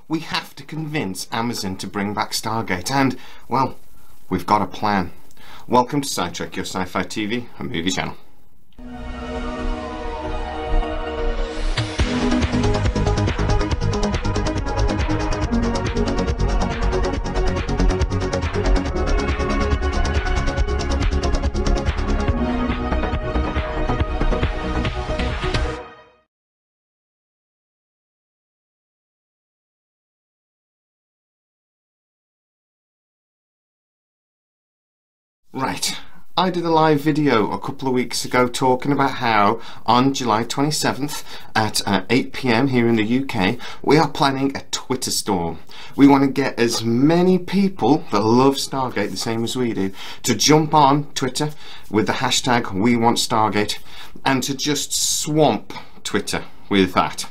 We have to convince Amazon to bring back Stargate, and, well, we've got a plan. Welcome to Sidetrack, your sci-fi TV and movie channel. Right, I did a live video a couple of weeks ago talking about how on July 27th at 8 PM here in the UK, we are planning a Twitter storm. We want to get as many people that love Stargate the same as we do to jump on Twitter with the hashtag wewantstargate and to just swamp Twitter with that.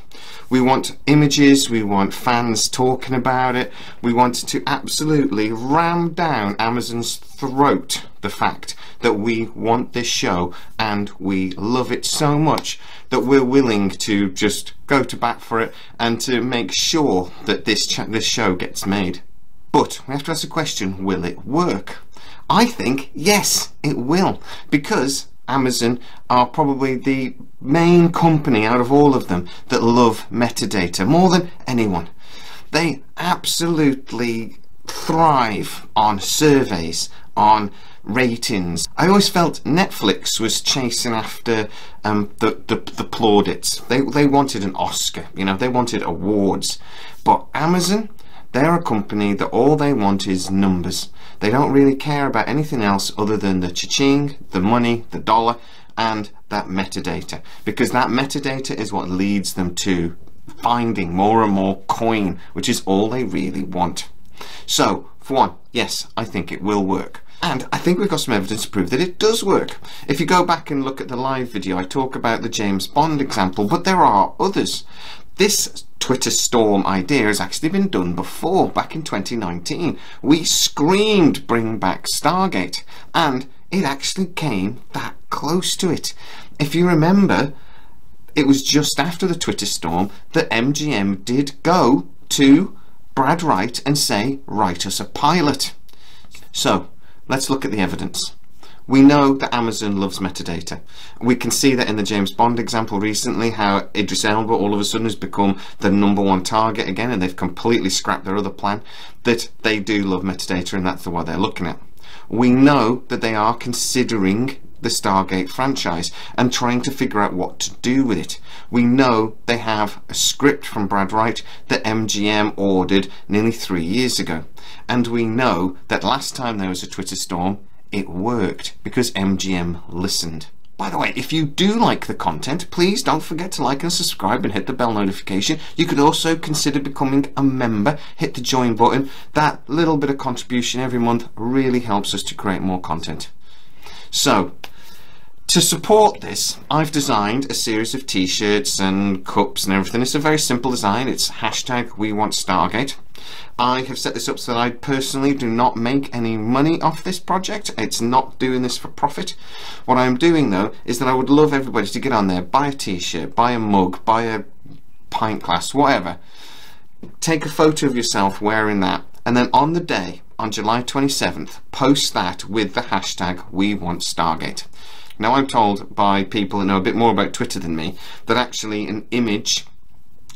We want images, we want fans talking about it, we want to absolutely ram down Amazon's throat the fact that we want this show and we love it so much that we're willing to just go to bat for it and to make sure that this show gets made. But we have to ask the question, will it work? I think yes, it will, because Amazon are probably the main company out of all of them that love metadata more than anyone. They absolutely thrive on surveys, on ratings. I always felt Netflix was chasing after the plaudits. They wanted an Oscar, you know, they wanted awards. But Amazon, they're a company that all they want is numbers. They don't really care about anything else other than the cha-ching, the money, the dollar, and that metadata. Because that metadata is what leads them to finding more and more coin, which is all they really want. So, for one, yes, I think it will work. And I think we've got some evidence to prove that it does work. If you go back and look at the live video, I talk about the James Bond example, but there are others. This Twitter storm idea has actually been done before, back in 2019. We screamed bring back Stargate, and it actually came that close to it. If you remember, it was just after the Twitter storm that MGM did go to Brad Wright and say, write us a pilot. So let's look at the evidence. We know that Amazon loves metadata. We can see that in the James Bond example recently, how Idris Elba all of a sudden has become the #1 target again, and they've completely scrapped their other plan, that they do love metadata, and that's what they're looking at. We know that they are considering the Stargate franchise and trying to figure out what to do with it. We know they have a script from Brad Wright that MGM ordered nearly 3 years ago. And we know that last time there was a Twitter storm, it worked because MGM listened. By the way, if you do like the content, please don't forget to like and subscribe and hit the bell notification. You could also consider becoming a member. Hit the join button. That little bit of contribution every month really helps us to create more content. So, to support this, I've designed a series of t-shirts and cups and everything. It's a very simple design. It's hashtag wewantstargate. I have set this up so that I personally do not make any money off this project. It's not doing this for profit. What I'm doing though is that I would love everybody to get on there, buy a t-shirt, buy a mug, buy a pint glass, whatever. Take a photo of yourself wearing that, and then on the day, on July 27th, post that with the hashtag wewantstargate. Now, I'm told by people that know a bit more about Twitter than me that actually an image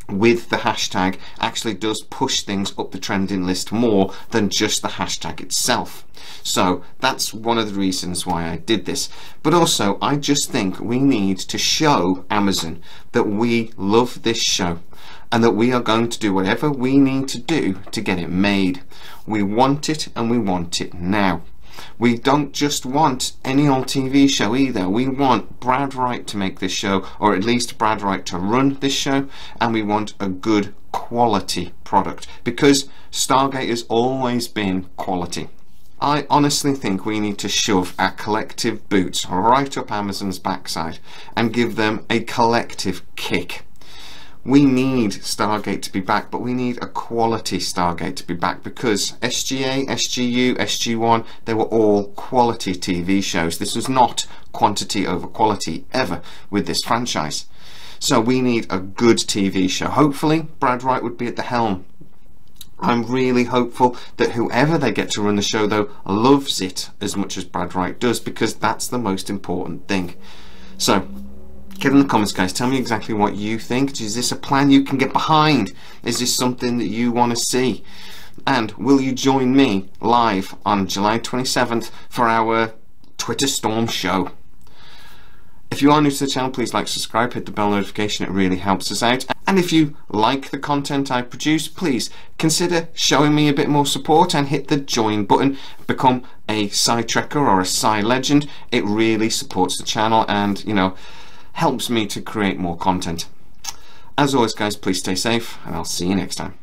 with the hashtag actually does push things up the trending list more than just the hashtag itself. So that's one of the reasons why I did this. But also, I just think we need to show Amazon that we love this show and that we are going to do whatever we need to do to get it made. We want it, and we want it now. We don't just want any old TV show either. We want Brad Wright to make this show, or at least Brad Wright to run this show, and we want a good quality product, because Stargate has always been quality. I honestly think we need to shove our collective boots right up Amazon's backside and give them a collective kick. We need Stargate to be back, but we need a quality Stargate to be back, because SGA, SGU, SG1, they were all quality TV shows. This was not quantity over quality ever with this franchise. So we need a good TV show. Hopefully Brad Wright would be at the helm I'm really hopeful that whoever they get to run the show, though, loves it as much as Brad Wright does, because that's the most important thing. So, get in the comments, guys. Tell me exactly what you think. Is this a plan you can get behind? Is this something that you want to see? And will you join me live on July 27th for our Twitter Storm show? If you are new to the channel, please like, subscribe, hit the bell notification. It really helps us out. And if you like the content I produce, please consider showing me a bit more support and hit the join button. Become a Sci Trekker or a Sci Legend. It really supports the channel and, you know, helps me to create more content. As always, guys, please stay safe, and I'll see you next time.